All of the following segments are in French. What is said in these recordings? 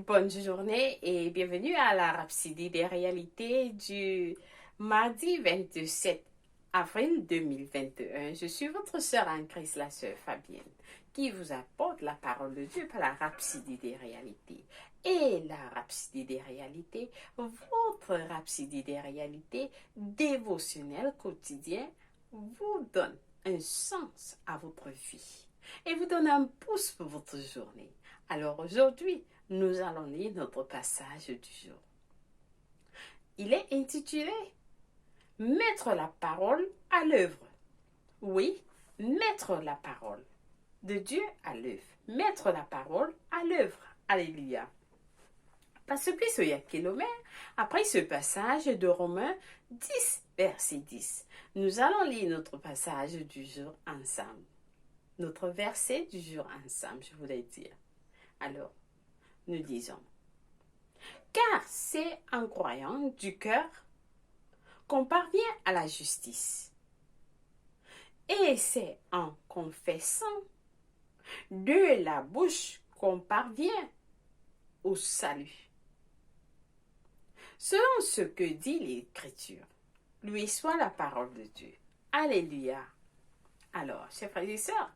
Bonne journée et bienvenue à la Rhapsodie des réalités du mardi 27 avril 2021. Je suis votre sœur Anne-Christ, la sœur Fabienne, qui vous apporte la parole de Dieu par la Rhapsodie des réalités. Et la Rhapsodie des réalités, votre Rhapsodie des réalités dévotionnelle quotidien, vous donne un sens à votre vie et vous donne un pouce pour votre journée. Alors aujourd'hui, nous allons lire notre passage du jour. Il est intitulé Mettre la parole à l'œuvre. Oui, mettre la parole de Dieu à l'œuvre. Mettre la parole à l'œuvre. Alléluia. Parce que ce kilomètre, après ce passage de Romains 10, verset 10, nous allons lire notre passage du jour ensemble. Notre verset du jour ensemble, je voulais dire. Alors, nous disons, car c'est en croyant du cœur qu'on parvient à la justice. Et c'est en confessant de la bouche qu'on parvient au salut. Selon ce que dit l'Écriture, lui soit la parole de Dieu. Alléluia. Alors, chers frères et sœurs,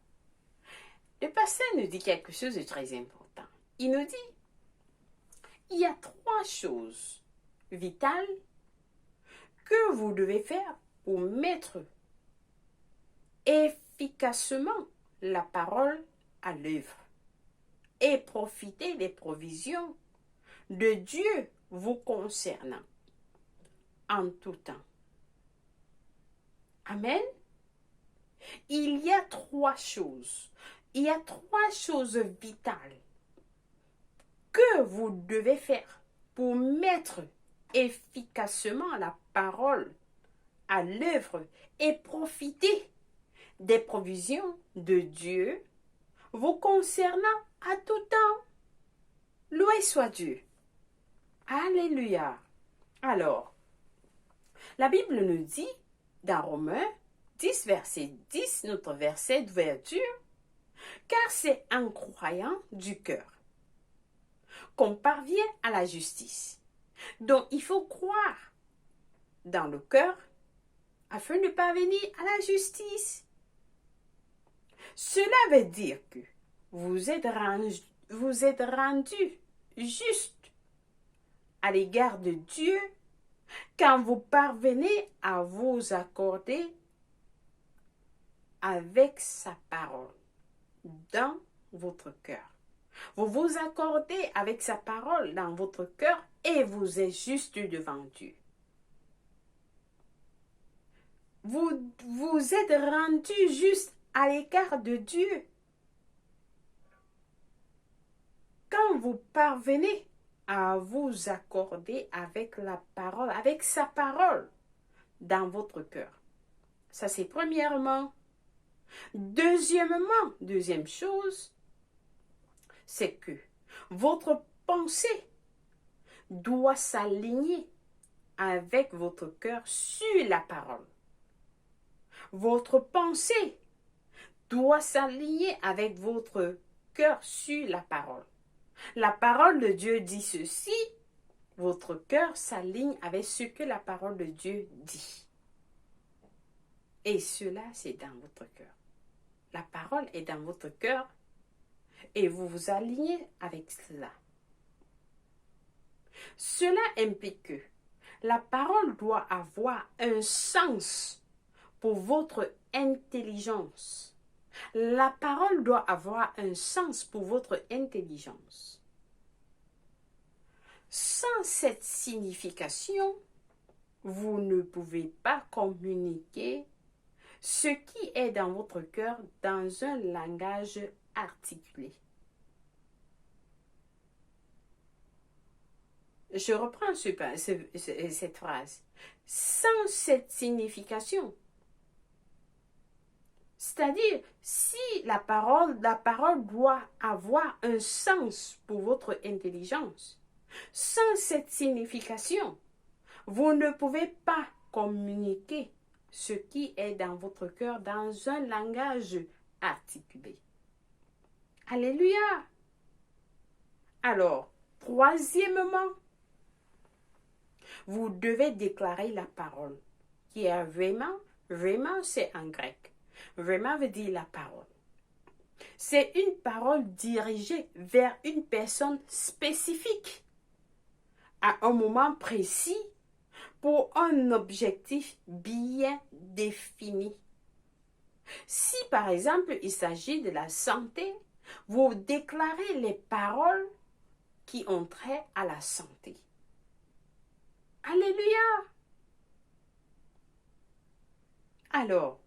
le pasteur nous dit quelque chose de très important. Il nous dit, il y a trois choses vitales que vous devez faire pour mettre efficacement la parole à l'œuvre et profiter des provisions de Dieu vous concernant en tout temps. Amen. Il y a trois choses. Il y a trois choses vitales que vous devez faire pour mettre efficacement la parole à l'œuvre et profiter des provisions de Dieu vous concernant à tout temps. Loué soit Dieu. Alléluia. Alors, la Bible nous dit dans Romains 10, verset 10, notre verset d'ouverture, car c'est en croyant du cœur qu'on parvient à la justice. Donc, il faut croire dans le cœur afin de parvenir à la justice. Cela veut dire que vous êtes rendu juste à l'égard de Dieu quand vous parvenez à vous accorder avec sa parole dans votre cœur. Vous vous accordez avec sa parole dans votre cœur et vous êtes juste devant Dieu. Vous êtes rendu juste à l'égard de Dieu quand vous parvenez à vous accorder avec la parole, avec sa parole dans votre cœur. Ça, c'est premièrement. Deuxième chose, c'est que votre pensée doit s'aligner avec votre cœur sur la parole. Votre pensée doit s'aligner avec votre cœur sur la parole. La parole de Dieu dit ceci, votre cœur s'aligne avec ce que la parole de Dieu dit. Et cela, c'est dans votre cœur. La parole est dans votre cœur et vous vous alignez avec cela. Cela implique que la parole doit avoir un sens pour votre intelligence. La parole doit avoir un sens pour votre intelligence. Sans cette signification, vous ne pouvez pas communiquer ce qui est dans votre cœur dans un langage articulé. Je reprends cette phrase. Sans cette signification, c'est-à-dire, si la parole doit avoir un sens pour votre intelligence, sans cette signification, vous ne pouvez pas communiquer ce qui est dans votre cœur dans un langage articulé. Alléluia. Alors, Troisièmement, vous devez déclarer la parole, qui est vraiment, vraiment c'est en grec. Vraiment veut dire la parole. C'est une parole dirigée vers une personne spécifique, à un moment précis, pour un objectif bien défini. Si par exemple il s'agit de la santé, vous déclarez les paroles qui ont trait à la santé. Alléluia! Alors,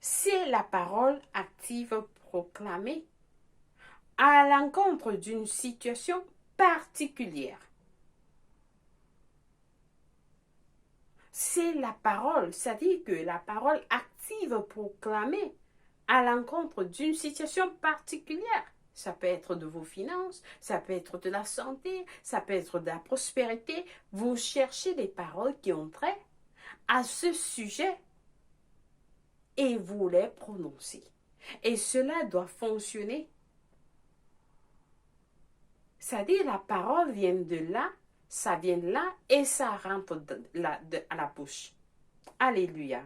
c'est la parole active proclamée à l'encontre d'une situation particulière. C'est la parole, c'est-à-dire que la parole active proclamée à l'encontre d'une situation particulière. Ça peut être de vos finances, ça peut être de la santé, ça peut être de la prospérité. Vous cherchez des paroles qui ont trait à ce sujet et vous les prononcez. Et cela doit fonctionner. C'est-à-dire la parole vient de là, ça vient de là et ça rentre à la bouche. Alléluia.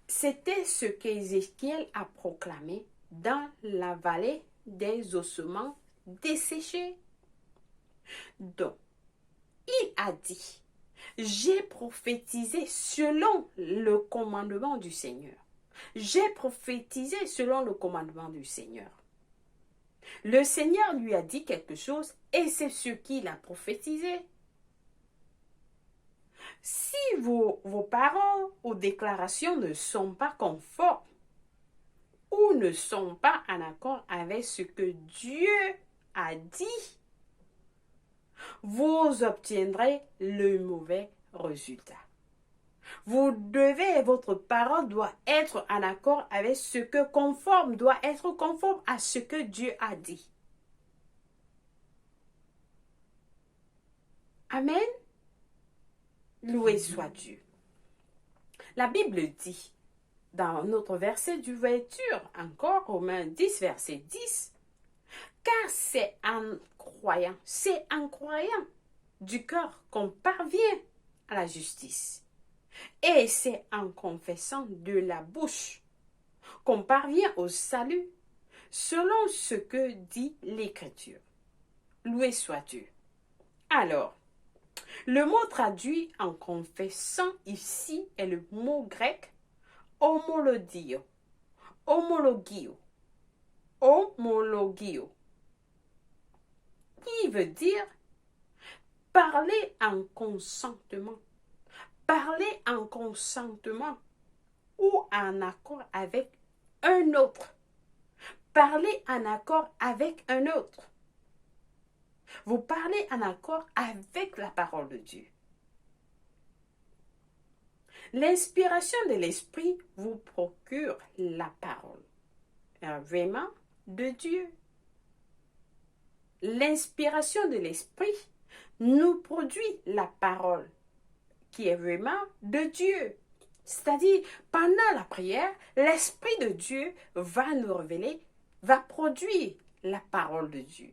C'était ce qu'Ézéchiel a proclamé dans la vallée des ossements desséchés. Donc, il a dit, j'ai prophétisé selon le commandement du Seigneur. J'ai prophétisé selon le commandement du Seigneur. Le Seigneur lui a dit quelque chose et c'est ce qu'il a prophétisé. Si vos paroles ou déclarations ne sont pas conformes ou ne sont pas en accord avec ce que Dieu a dit, vous obtiendrez le mauvais résultat. Votre parole doit être en accord avec ce que doit être conforme à ce que Dieu a dit. Amen. Loué soit Dieu. La Bible dit, dans notre verset d'ouverture, encore Romains 10, verset 10, car c'est en croyant du cœur qu'on parvient à la justice. Et c'est en confessant de la bouche qu'on parvient au salut, selon ce que dit l'Écriture. Loué soit Dieu. Alors, le mot traduit en confessant ici est le mot grec homologio. Homologio. Homologio. Qui veut dire parler en consentement. Parler en consentement ou en accord avec un autre. Parler en accord avec un autre. Vous parlez en accord avec la parole de Dieu. L'inspiration de l'Esprit vous procure la parole. Vraiment de Dieu. L'inspiration de l'Esprit nous produit la parole qui est vraiment de Dieu. C'est-à-dire, pendant la prière, l'Esprit de Dieu va nous révéler, va produire la parole de Dieu.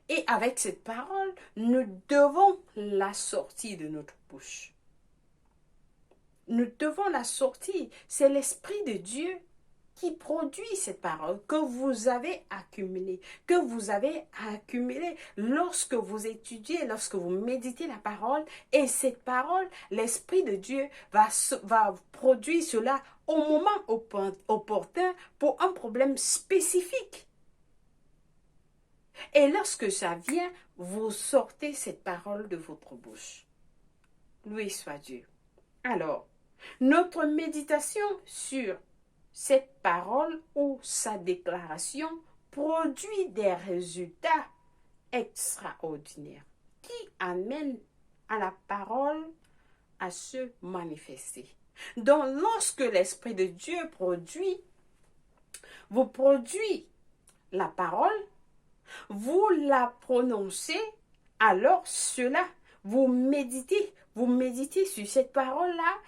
Et avec cette parole, nous devons la sortir de notre bouche. Nous devons la sortir. C'est l'Esprit de Dieu qui produit cette parole que vous avez accumulée, lorsque vous étudiez, lorsque vous méditez la parole. Et cette parole, l'Esprit de Dieu va produire cela au moment opportun pour un problème spécifique. Et lorsque ça vient, vous sortez cette parole de votre bouche. Loué soit Dieu. Alors, notre méditation sur cette parole ou sa déclaration produit des résultats extraordinaires qui amènent à la parole à se manifester. Donc, lorsque l'Esprit de Dieu vous produit la parole, vous la prononcez, alors cela, vous méditez sur cette parole-là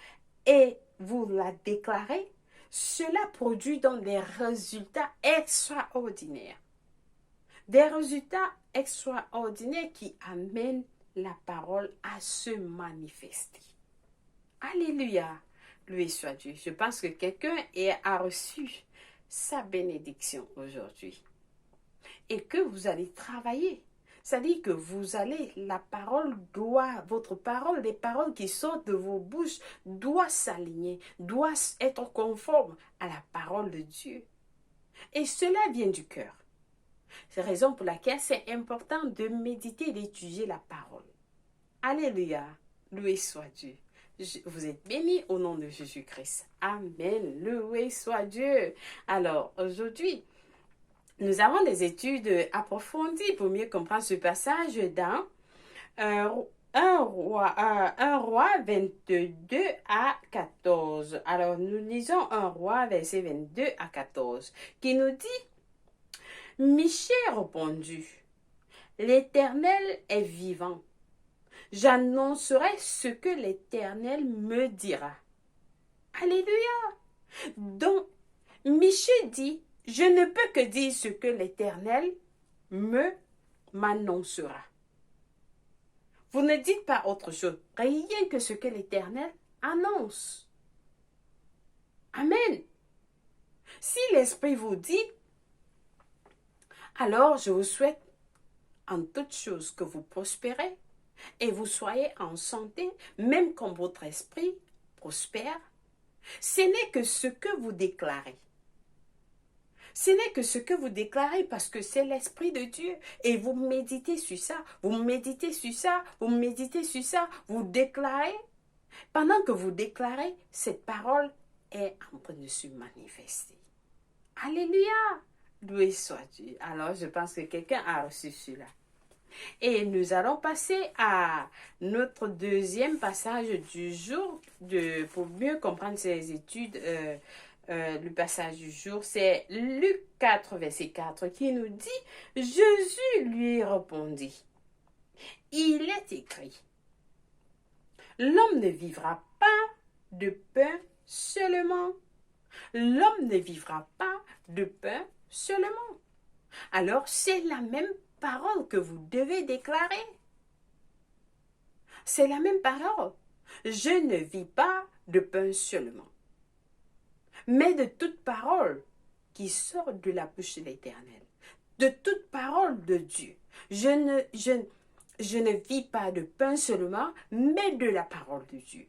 et vous la déclarez. Cela produit donc des résultats extraordinaires. Des résultats extraordinaires qui amènent la parole à se manifester. Alléluia. Loué soit Dieu. Je pense que quelqu'un a reçu sa bénédiction aujourd'hui. Et que vous allez travailler. C'est-à-dire que vous allez, votre parole, les paroles qui sortent de vos bouches doivent s'aligner, doivent être conformes à la parole de Dieu. Et cela vient du cœur. C'est la raison pour laquelle c'est important de méditer, d'étudier la parole. Alléluia. Loué soit Dieu. Vous êtes bénis au nom de Jésus-Christ. Amen. Loué soit Dieu. Alors, aujourd'hui, nous avons des études approfondies pour mieux comprendre ce passage dans 1 roi 22 à 14. Alors, nous lisons 1 roi, verset 22 à 14, qui nous dit, Michée répondit, l'Éternel est vivant. J'annoncerai ce que l'Éternel me dira. Alléluia. Donc, Michée dit, je ne peux que dire ce que l'Éternel m'annoncera. Vous ne dites pas autre chose, rien que ce que l'Éternel annonce. Amen. Si l'Esprit vous dit, alors je vous souhaite en toutes choses que vous prospérez et vous soyez en santé, même quand votre esprit prospère. Ce n'est que ce que vous déclarez. Ce n'est que ce que vous déclarez parce que c'est l'Esprit de Dieu. Et vous méditez sur ça, vous méditez sur ça, vous méditez sur ça, vous déclarez. Pendant que vous déclarez, cette parole est en train de se manifester. Alléluia! Loué soit Dieu. Alors, je pense que quelqu'un a reçu cela. Et nous allons passer à notre deuxième passage du jour pour mieux comprendre ces études. Le passage du jour, c'est Luc 4, verset 4, qui nous dit, Jésus lui répondit, il est écrit, l'homme ne vivra pas de pain seulement. L'homme ne vivra pas de pain seulement. Alors, c'est la même parole que vous devez déclarer. C'est la même parole. Je ne vis pas de pain seulement, mais de toute parole qui sort de la bouche de l'Éternel, de toute parole de Dieu. Je ne vis pas de pain seulement, mais de la parole de Dieu.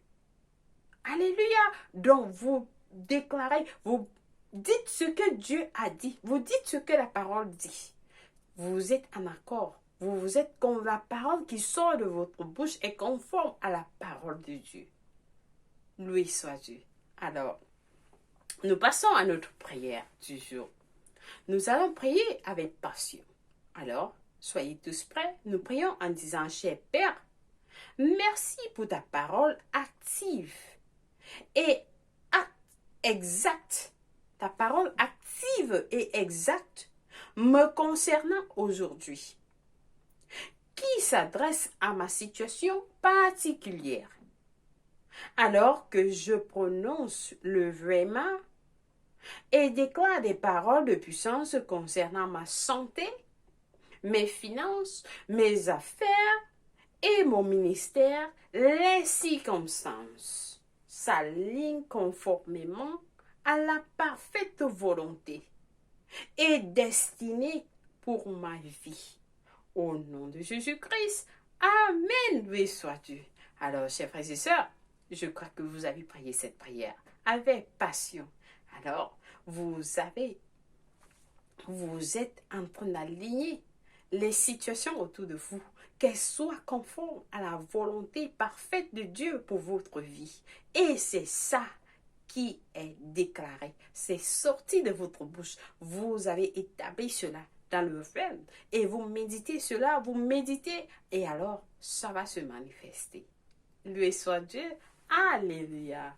Alléluia! Donc vous déclarez, vous dites ce que Dieu a dit, vous dites ce que la parole dit. Vous êtes en accord, vous êtes comme la parole qui sort de votre bouche est conforme à la parole de Dieu. Loué soit Dieu. Alors, nous passons à notre prière du jour. Nous allons prier avec passion. Alors, soyez tous prêts. Nous prions en disant, cher Père, merci pour ta parole active et exacte. Ta parole active et exacte me concernant aujourd'hui, qui s'adresse à ma situation particulière. Alors que je prononce le vraiment et déclare des paroles de puissance concernant ma santé, mes finances, mes affaires et mon ministère, les circonstances s'alignent conformément à la parfaite volonté et destinée pour ma vie. Au nom de Jésus-Christ, Amen, loué soit Dieu. Alors, chers frères et sœurs, je crois que vous avez prié cette prière avec passion. Alors, vous êtes en train d'aligner les situations autour de vous, qu'elles soient conformes à la volonté parfaite de Dieu pour votre vie. Et c'est ça qui est déclaré. C'est sorti de votre bouche. Vous avez établi cela dans le verbe et vous méditez cela, vous méditez et alors ça va se manifester. Loué soit Dieu. Alléluia.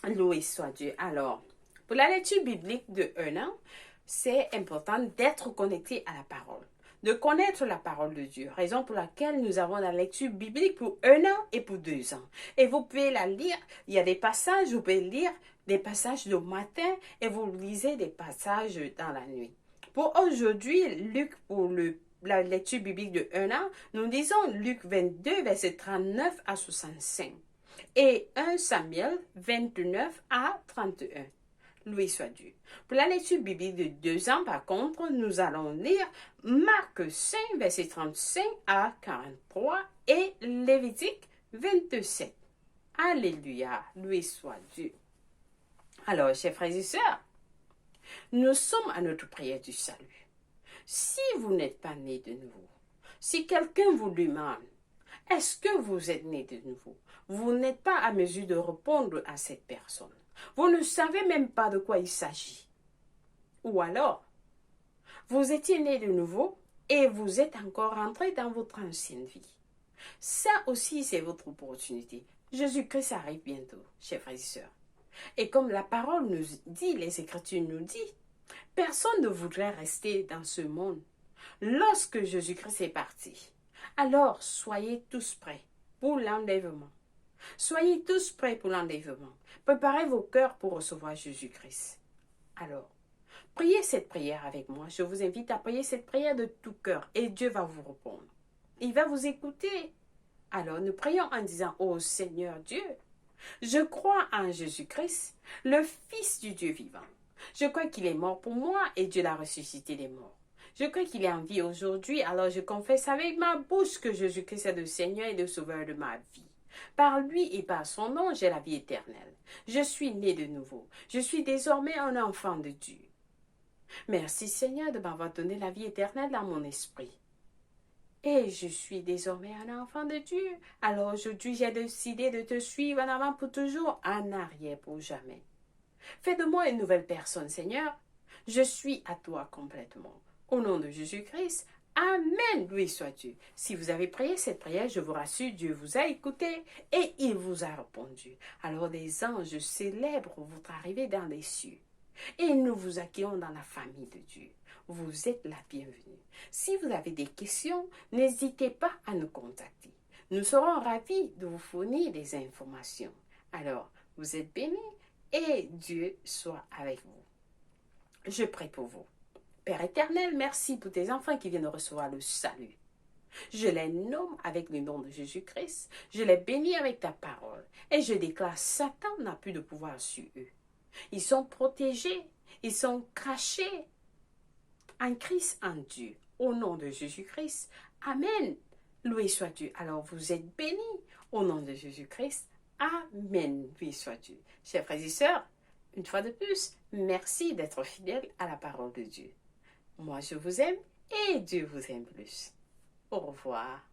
Loué soit Dieu. Alors, pour la lecture biblique de 1 an, c'est important d'être connecté à la parole, de connaître la parole de Dieu, raison pour laquelle nous avons la lecture biblique pour 1 an et pour 2 ans. Et vous pouvez la lire, il y a des passages, vous pouvez lire des passages le matin et vous lisez des passages dans la nuit. Pour aujourd'hui, Luc, pour la lecture biblique de 1 an, nous lisons Luc 22, verset 39 à 65 et 1 Samuel 29 à 31. Loué soit Dieu. Pour la lecture biblique de 2 ans, par contre, nous allons lire Marc 5, verset 35 à 43 et Lévitique 27. Alléluia, loué soit Dieu. Alors, chers frères et sœurs, nous sommes à notre prière du salut. Si vous n'êtes pas né de nouveau, si quelqu'un vous demande, est-ce que vous êtes né de nouveau? Vous n'êtes pas à mesure de répondre à cette personne. Vous ne savez même pas de quoi il s'agit. Ou alors, vous étiez né de nouveau et vous êtes encore entré dans votre ancienne vie. Ça aussi, c'est votre opportunité. Jésus-Christ arrive bientôt, chers frères et sœurs. Et comme la parole nous dit, les Écritures nous disent, personne ne voudrait rester dans ce monde lorsque Jésus-Christ est parti. Alors, soyez tous prêts pour l'enlèvement. Soyez tous prêts pour l'enlèvement. Préparez vos cœurs pour recevoir Jésus-Christ. Alors, priez cette prière avec moi. Je vous invite à prier cette prière de tout cœur et Dieu va vous répondre. Il va vous écouter. Alors, nous prions en disant, ô Seigneur Dieu, je crois en Jésus-Christ, le Fils du Dieu vivant. Je crois qu'il est mort pour moi et Dieu l'a ressuscité des morts. Je crois qu'il est en vie aujourd'hui, alors je confesse avec ma bouche que Jésus-Christ est le Seigneur et le Sauveur de ma vie. Par lui et par son nom, j'ai la vie éternelle. Je suis né de nouveau. Je suis désormais un enfant de Dieu. Merci Seigneur de m'avoir donné la vie éternelle dans mon esprit. Et je suis désormais un enfant de Dieu. Alors aujourd'hui, j'ai décidé de te suivre en avant pour toujours, en arrière pour jamais. Fais de moi une nouvelle personne, Seigneur. Je suis à toi complètement. Au nom de Jésus-Christ, Amen, loué soit Dieu. Si vous avez prié cette prière, je vous rassure, Dieu vous a écouté et il vous a répondu. Alors les anges célèbrent votre arrivée dans les cieux. Et nous vous accueillons dans la famille de Dieu. Vous êtes la bienvenue. Si vous avez des questions, n'hésitez pas à nous contacter. Nous serons ravis de vous fournir des informations. Alors, vous êtes bénis et Dieu soit avec vous. Je prie pour vous. Père éternel, merci pour tes enfants qui viennent de recevoir le salut. Je les nomme avec le nom de Jésus-Christ. Je les bénis avec ta parole. Et je déclare, Satan n'a plus de pouvoir sur eux. Ils sont protégés. Ils sont cachés en Christ, en Dieu. Au nom de Jésus-Christ. Amen. Loué soit Dieu. Alors vous êtes bénis. Au nom de Jésus-Christ. Amen. Loué soit Dieu. Chers frères et sœurs, une fois de plus, merci d'être fidèles à la parole de Dieu. Moi, je vous aime et Dieu vous aime plus. Au revoir.